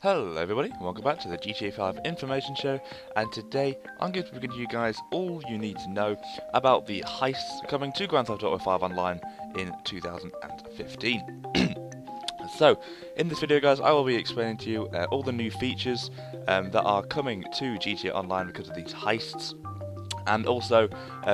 Hello everybody, and welcome back to the GTA 5 information show, and today I'm going to be giving you guys all you need to know about the heists coming to Grand Theft Auto 5 Online in 2015. So, in this video guys, I will be explaining to you all the new features that are coming to GTA Online because of these heists, and also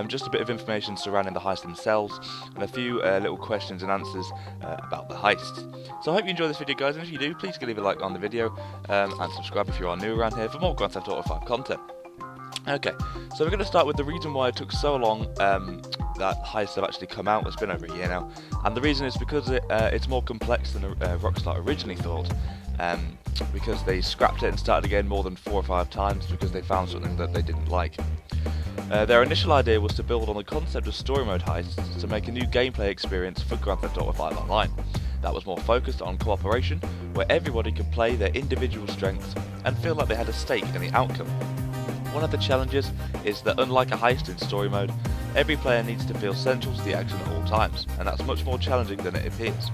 just a bit of information surrounding the heists themselves, and a few little questions and answers about the heists. So I hope you enjoy this video guys, and if you do, please leave a like on the video, and subscribe if you are new around here for more Grand Theft Auto 5 content. Okay, so we're going to start with the reason why it took so long that heists have actually come out. It's been over a year now, and the reason is because it's more complex than Rockstar originally thought. Because they scrapped it and started again more than 4 or 5 times because they found something that they didn't like. Their initial idea was to build on the concept of story mode heists to make a new gameplay experience for Grand Theft Auto 5 Online. That was more focused on cooperation, where everybody could play their individual strengths and feel like they had a stake in the outcome. One of the challenges is that unlike a heist in story mode, every player needs to feel central to the action at all times, and that's much more challenging than it appears.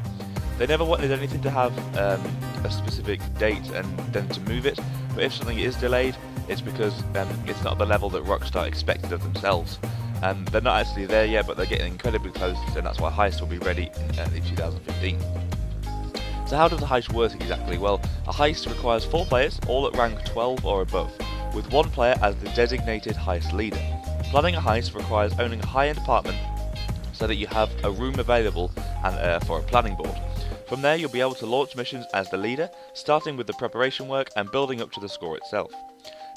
They never wanted anything to have a specific date and then to move it, but if something is delayed, it's because it's not the level that Rockstar expected of themselves. They're not actually there yet, but they're getting incredibly close, and that's why Heist will be ready in early 2015. So how does a heist work exactly? Well, a heist requires 4 players, all at rank 12 or above, with 1 player as the designated heist leader. Planning a heist requires owning a high-end apartment so that you have a room available and for a planning board. From there, you'll be able to launch missions as the leader, starting with the preparation work and building up to the score itself.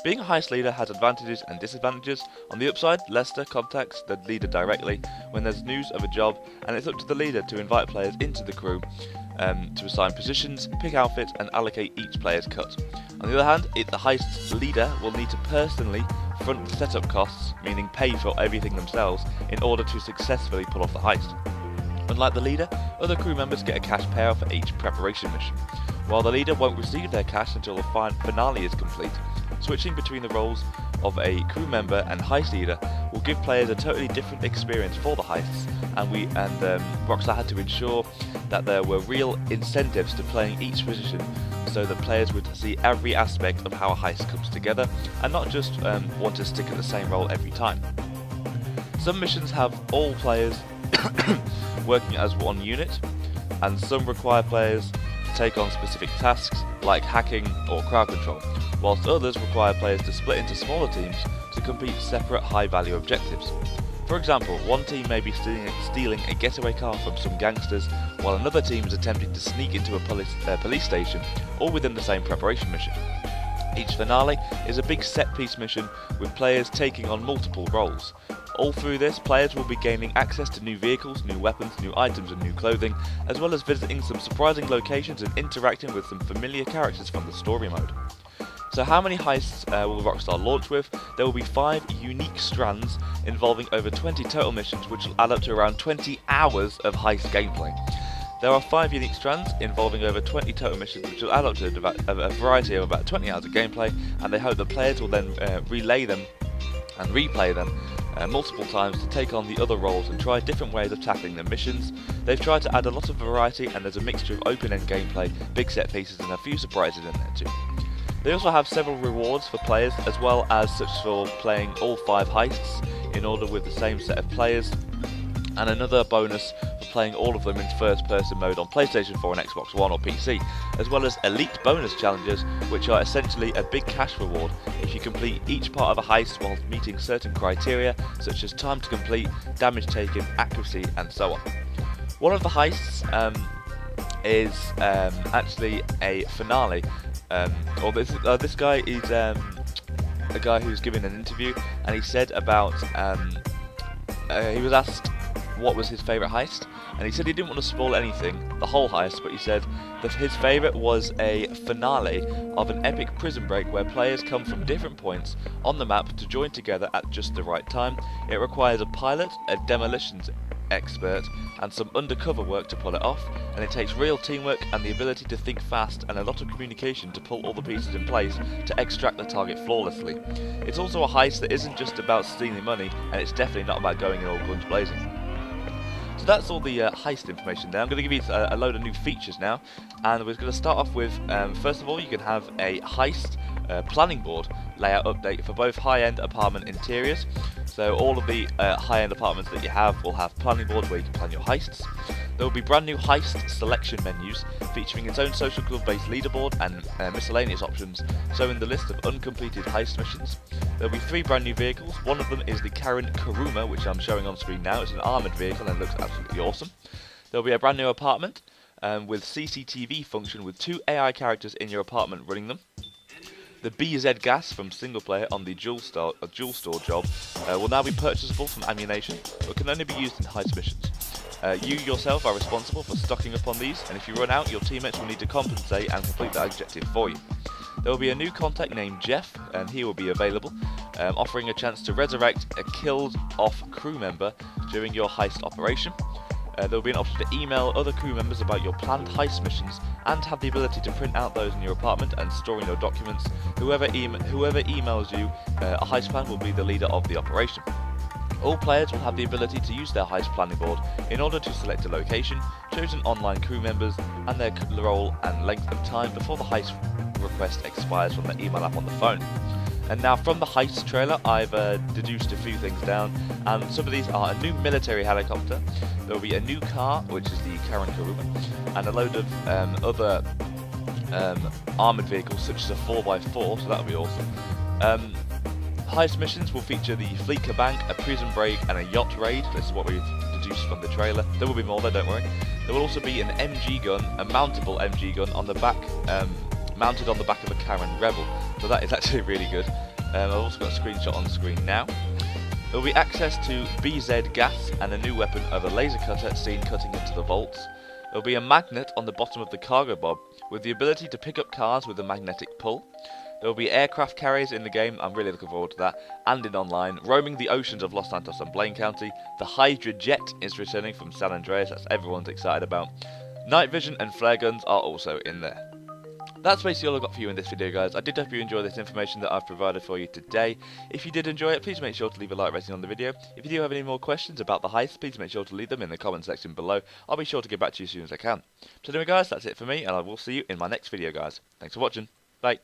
Being a heist leader has advantages and disadvantages. On the upside, Lester contacts the leader directly when there's news of a job, and it's up to the leader to invite players into the crew, to assign positions, pick outfits, and allocate each player's cut. On the other hand, the heist leader will need to personally front the setup costs, meaning pay for everything themselves, in order to successfully pull off the heist. Unlike the leader, other crew members get a cash payout for each preparation mission, while the leader won't receive their cash until the finale is complete. Switching between the roles of a crew member and heist leader will give players a totally different experience for the heists, and Rockstar had to ensure that there were real incentives to playing each position, so that players would see every aspect of how a heist comes together, and not just want to stick at the same role every time. Some missions have all players working as one unit, and some require players to take on specific tasks like hacking or crowd control, whilst others require players to split into smaller teams to complete separate high-value objectives. For example, one team may be stealing a getaway car from some gangsters, while another team is attempting to sneak into a police station, all within the same preparation mission. Each finale is a big set-piece mission with players taking on multiple roles. All through this, players will be gaining access to new vehicles, new weapons, new items and new clothing, as well as visiting some surprising locations and interacting with some familiar characters from the story mode. So how many heists will Rockstar launch with? There will be 5 unique strands involving over 20 total missions, which will add up to around 20 hours of heist gameplay. There are 5 unique strands involving over 20 total missions, which will add up to a variety of about 20 hours of gameplay, and they hope the players will then relay them and replay them multiple times to take on the other roles and try different ways of tackling the missions. They've tried to add a lot of variety, and there's a mixture of open-end gameplay, big set pieces, and a few surprises in there too. They also have several rewards for players, as well as such for playing all 5 heists in order with the same set of players, and another bonus for playing all of them in first-person mode on PlayStation 4 and Xbox One or PC, as well as elite bonus challenges, which are essentially a big cash reward if you complete each part of a heist while meeting certain criteria, such as time to complete, damage taken, accuracy, and so on. One of the heists is actually a finale. This guy is a guy who's giving an interview, and he said about he was asked what was his favourite heist, and he said he didn't want to spoil anything, the whole heist, but he said that his favourite was a finale of an epic prison break where players come from different points on the map to join together at just the right time. It requires a pilot, a demolitions expert, and some undercover work to pull it off, and it takes real teamwork and the ability to think fast and a lot of communication to pull all the pieces in place to extract the target flawlessly. It's also a heist that isn't just about stealing money, and it's definitely not about going in all guns blazing. So that's all the heist information there. I'm going to give you a load of new features now, and we're going to start off with, first of all, you can have a heist planning board layout update for both high-end apartment interiors. So all of the high-end apartments that you have will have planning boards where you can plan your heists. There will be brand new heist selection menus featuring its own social club based leaderboard and miscellaneous options showing the list of uncompleted heist missions. There will be 3 brand new vehicles. One of them is the Karen Kuruma, which I'm showing on screen now. It's an armoured vehicle and looks absolutely awesome. There will be a brand new apartment with CCTV function with 2 AI characters in your apartment running them. The BZ gas from single player on the Jewel Store job will now be purchasable from ammunition, but can only be used in heist missions. You yourself are responsible for stocking up on these, and if you run out, your teammates will need to compensate and complete that objective for you. There will be a new contact named Jeff, and he will be available, offering a chance to resurrect a killed-off crew member during your heist operation. There will be an option to email other crew members about your planned heist missions, and have the ability to print out those in your apartment and store in your documents. Whoever emails you a heist plan will be the leader of the operation. All players will have the ability to use their heist planning board in order to select a location, chosen online crew members, and their role and length of time before the heist request expires from the email app on the phone. And now from the heist trailer, I've deduced a few things down, and some of these are a new military helicopter, there will be a new car, which is the Karen Kuruma, and a load of other armoured vehicles such as a 4x4, so that'll be awesome. Heist missions will feature the Fleeca Bank, a prison break, and a yacht raid. This is what we've deduced from the trailer. There will be more though, don't worry. There will also be an MG gun, a mountable MG gun, on the back, mounted on the back of a Karen Rebel. So that is actually really good. I've also got a screenshot on the screen now. There will be access to BZ gas and a new weapon of a laser cutter seen cutting into the vaults. There will be a magnet on the bottom of the cargo bob with the ability to pick up cars with a magnetic pull. There will be aircraft carriers in the game, I'm really looking forward to that, and in online, roaming the oceans of Los Santos and Blaine County. The Hydra Jet is returning from San Andreas, that's everyone's excited about. Night vision and flare guns are also in there. That's basically all I've got for you in this video, guys. I did hope you enjoyed this information that I've provided for you today. If you did enjoy it, please make sure to leave a like rating on the video. If you do have any more questions about the heist, please make sure to leave them in the comment section below. I'll be sure to get back to you as soon as I can. So anyway, guys, that's it for me, and I will see you in my next video, guys. Thanks for watching. Bye.